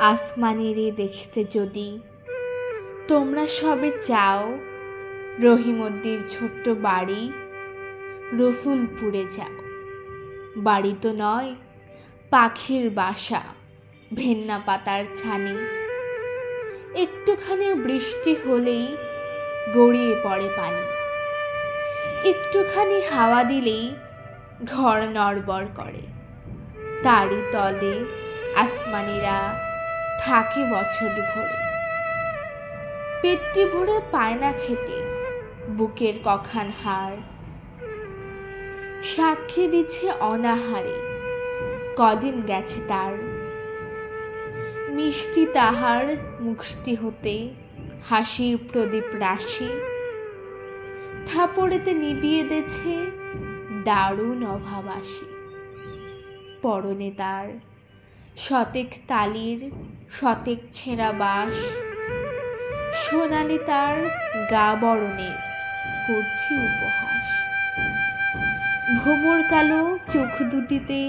আসমানিরে দেখতে যদি তোমরা সবে চাও, রহিমদ্দির ছোট্ট বাড়ি রসুলপুরে যাও। বাড়ি তো নয়, পাখির বাসা, ভেন্না পাতার ছানি। একটুখানি বৃষ্টি হলেই গড়িয়ে পড়ে পানি, একটুখানি হাওয়া দিলেই ঘর নড়বড় করে। তারই তলে আসমানিরা থাকে বছর ভরে। পেটটি ভরে পায় না খেতে বুকের কখান হাড়, সাক্ষী দিচ্ছে অনাহারে কদিন গেছে তার। মিষ্টি তাহার মুখটি হতে হাসির প্রদীপ রাশি, থাপড়েতে নিবিয়ে দেছে দারুণ অভাবাসী। পরনে তার শতেক তালির শতেক ছেঁড়া বাঁশ, সোনালি তার গা বরণের করছি উপহাস। ভোমর কালো চোখ দুটিতে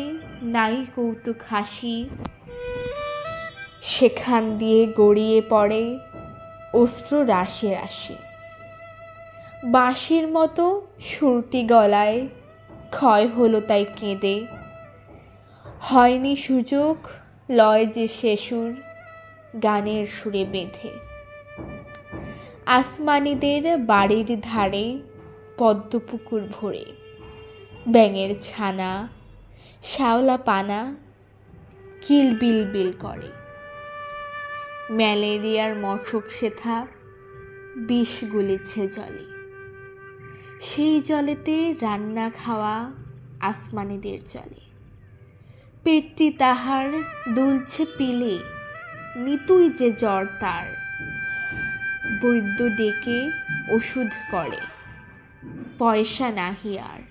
নাই কৌতুক হাসি, সেখান দিয়ে গড়িয়ে পড়ে অশ্রু রাশি রাশি। বাঁশির মতো সুরটি গলায় ক্ষয় হলো তাই কেঁদে, হয়নি সুযোগ লয় যে সে সুর গানের সুরে বেঁধে। আসমানিদের বাড়ির ধারে পদ্মপুকুর ভরে ব্যাঙের ছানা শ্যাওলা পানা কিলবিল বিল করে। ম্যালেরিয়ার মশক সেথা বিষ গুলিছে জলে, সেই জলেতে রান্না খাওয়া আসমানিদের চলে। পেটটি তাহার দুলছে পিলে নিতুই যে জ্বর তার, বৈদ্য ডেকে ওষুধ করে পয়সা নাহি আর।